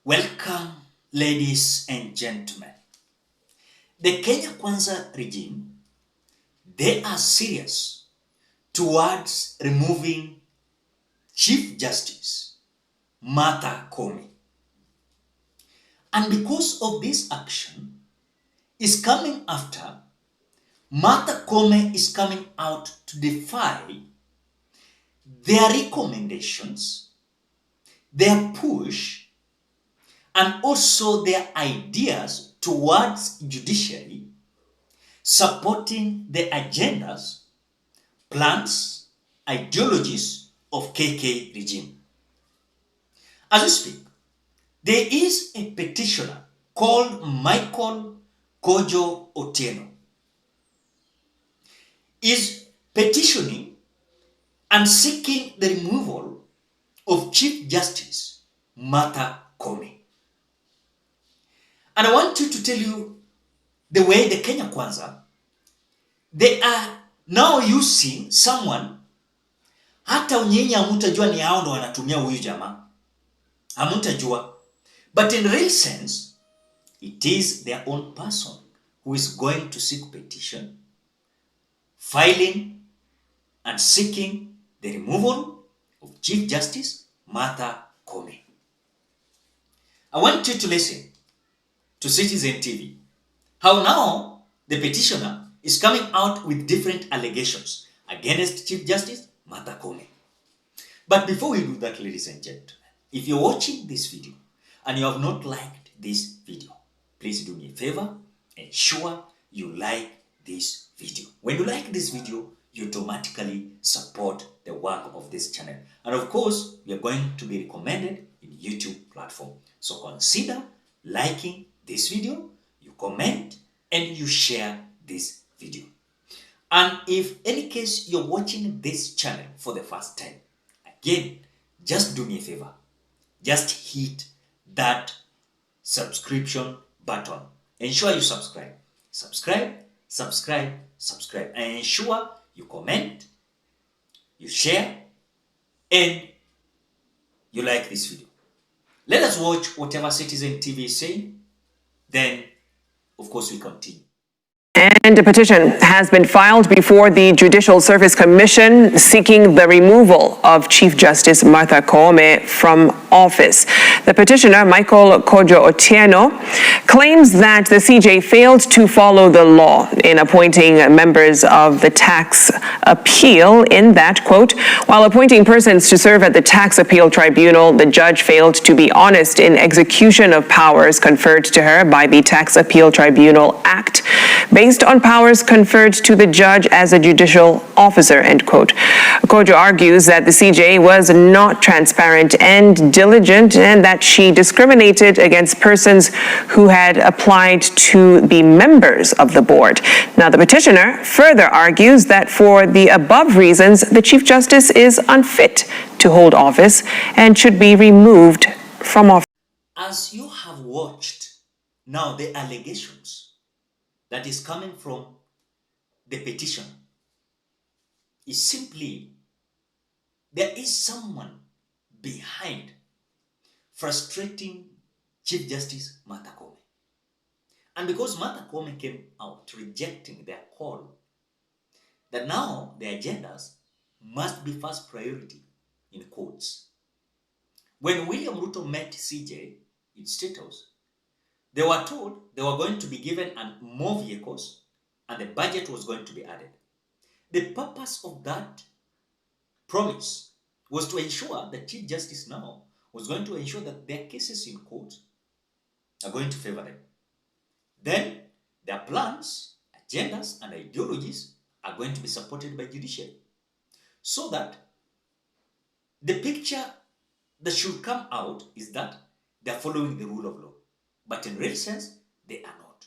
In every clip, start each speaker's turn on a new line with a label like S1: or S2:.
S1: Welcome, ladies and gentlemen. The Kenya Kwanza regime, they are serious towards removing Chief Justice Martha Koome. And because of this action is coming after Martha Koome is coming out to defy their recommendations, their push, and also their ideas towards judiciary supporting the agendas, plans, ideologies of KK regime. As we speak, there is a petitioner called Michael Kojo Otieno is petitioning and seeking the removal of Chief Justice Martha Koome. And I want to tell you the way the Kenya Kwanza, they are now using someone, hata nyinyi hamutajua ni hao ndo wanatumia huyu jamaa. Hamutajua. But in real sense, it is their own person who is going to seek petition, filing and seeking the removal of Chief Justice Martha Koome. I want you to listen to Citizen TV. How now the petitioner is coming out with different allegations against Chief Justice Martha Koome. But before we do that, ladies and gentlemen, if you're watching this video and you have not liked this video, please do me a favor, ensure you like this video. When you like this video, you automatically support the work of this channel. And of course, we are going to be recommended in YouTube platform. So consider liking this video, you comment, and you share this video. And if any case you're watching this channel for the first time, again, just do me a favor. Just hit that subscription button. Ensure you subscribe. Subscribe, subscribe, subscribe. And ensure you comment, you share, and you like this video. Let us watch whatever Citizen TV is saying. Then, of course, we continue.
S2: And a petition has been filed before the Judicial Service Commission seeking the removal of Chief Justice Martha Koome from office. The petitioner, Michael Kojo Otieno, claims that the CJ failed to follow the law in appointing members of the tax appeal in that, quote, while appointing persons to serve at the tax appeal tribunal, the judge failed to be honest in execution of powers conferred to her by the Tax Appeal Tribunal Act, based on powers conferred to the judge as a judicial officer, end quote. Kojo argues that the CJ was not transparent and diligent and that she discriminated against persons who had applied to be members of the board. Now, the petitioner further argues that for the above reasons, the Chief Justice is unfit to hold office and should be removed from office.
S1: As you have watched now the allegations that is coming from the petition is simply there is someone behind frustrating Chief Justice Martha Koome. And because Martha Koome came out rejecting their call that now the agendas must be first priority in courts. When William Ruto met CJ in State House, they were told they were going to be given more vehicles and the budget was going to be added. The purpose of that promise was to ensure that Chief Justice now was going to ensure that their cases in court are going to favor them. Then their plans, agendas, and ideologies are going to be supported by Judicial. So that the picture that should come out is that they are following the rule of law. But in real sense, they are not.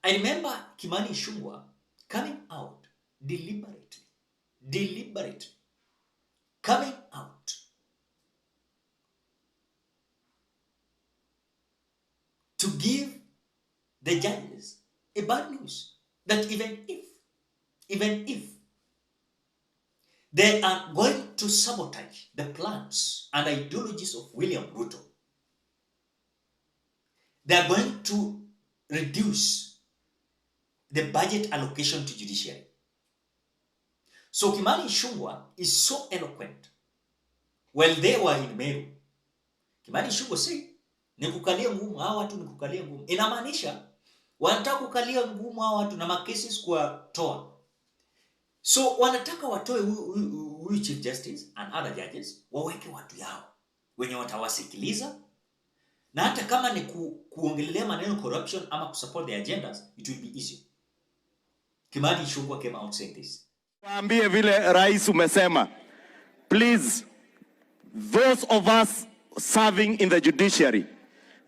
S1: I remember Kimani Ichung'wah coming out deliberately, coming out to give the judges a bad news that even if they are going to sabotage the plans and ideologies of William Ruto, they are going to reduce the budget allocation to judiciary. So Kimani Ichung'wah is so eloquent. While they were in Meru, Kimani Ichung'wah said, nikukalia ngumu hawa watu, nikukalia ngumu. Inamaanisha wanataka kukalia ngumu hawa watu na makeses kwa toa. So wanataka watoe huyu Chief Justice and other judges waweke watu yao wenye watawasikiliza, na hata kama ni kuongelelea maneno corruption ama kusupport their agendas, it will be easy. Kimani Ichung'wah came out saying this.
S3: Waambie vile rais umesema, please, those of us serving in the judiciary,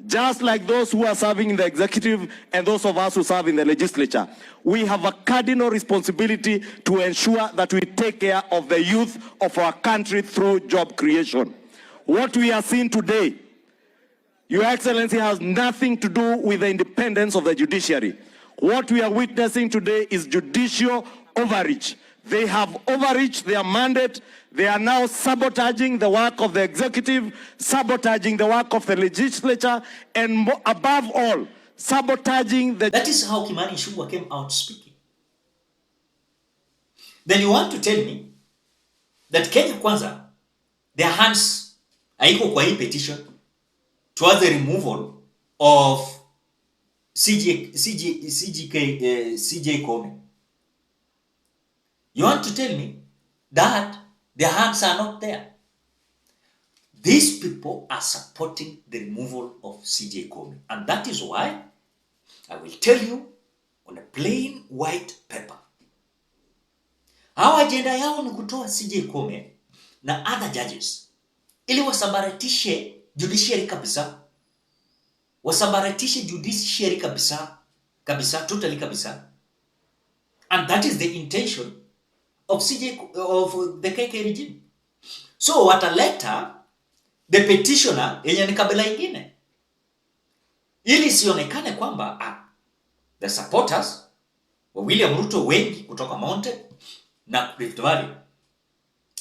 S3: just like those who are serving in the executive and those of us who serve in the legislature, we have a cardinal responsibility to ensure that we take care of the youth of our country through job creation. What we are seeing today, Your Excellency, has nothing to do with the independence of the judiciary. What we are witnessing today is judicial overreach. They have overreached their mandate. They are now sabotaging the work of the executive, sabotaging the work of the legislature, and above all, sabotaging the...
S1: That is how Kimani Ichung'wah came out speaking. Then you want to tell me that Kenya Kwanza, their hands haiko kwa hii petition towards the removal of CJ Koome. You want to tell me that their hands are not there? These people are supporting the removal of CJ Koome. And that is why I will tell you on a plain white paper. Our agenda yao ni kutoa CJ Koome na other judges ili wasambaratishe judiciary kabisa. Wasambaratishe judiciary kabisa. Totally kabisa. And that is the intention of the KK regime. So wataleta the petitioner yenye ni kabila ingine, ili sionekane kwamba the supporters wa William Ruto wengi kutoka Mountain na Rift Valley,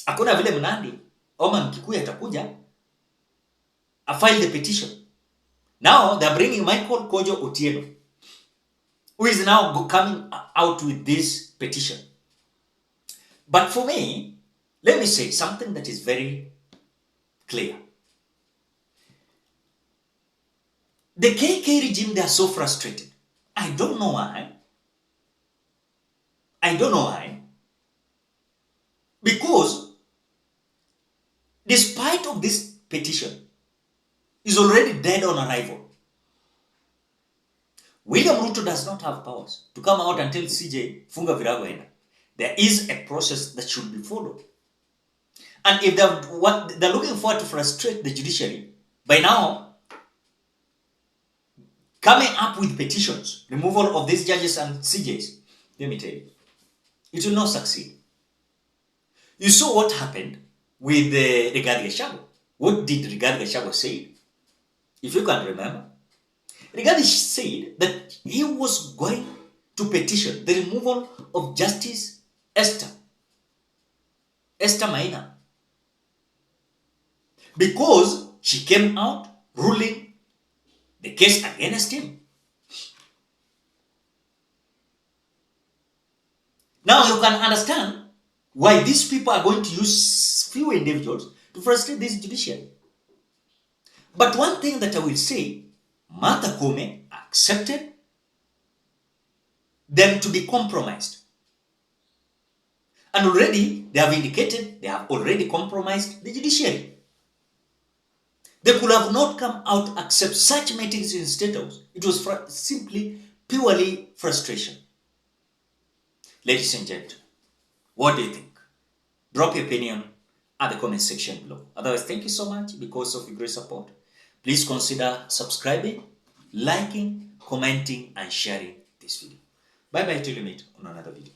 S1: hakuna vile Mnandi ama Mkikuyu atakuja file the petition. Now they are bringing Michael Kojo Otieno, who is now coming out with this petition. But for me, let me say something that is very clear. The KK regime, they are so frustrated. I don't know why. Because despite of this petition is already dead on arrival, William Ruto does not have powers to come out and tell CJ funga virago enda. There is a process that should be followed. And if they're looking forward to frustrate the judiciary by now coming up with petitions, removal of these judges and CJs, let me tell you, it will not succeed. You saw what happened with Rigathi Gachagua. What did Rigathi Gachagua say? If you can remember, Rigathi said that he was going to petition the removal of Justice Esther Maina, because she came out ruling the case against him. Now you can understand why these people are going to use few individuals to frustrate this judiciary. But one thing that I will say, Martha Koome accepted them to be compromised. And already they have indicated they have already compromised the judiciary. They could have not come out to accept such meetings in State House. It was simply, purely frustration. Ladies and gentlemen, what do you think? Drop your opinion at the comment section below. Otherwise, thank you so much because of your great support. Please consider subscribing, liking, commenting, and sharing this video. Bye-bye till you meet on another video.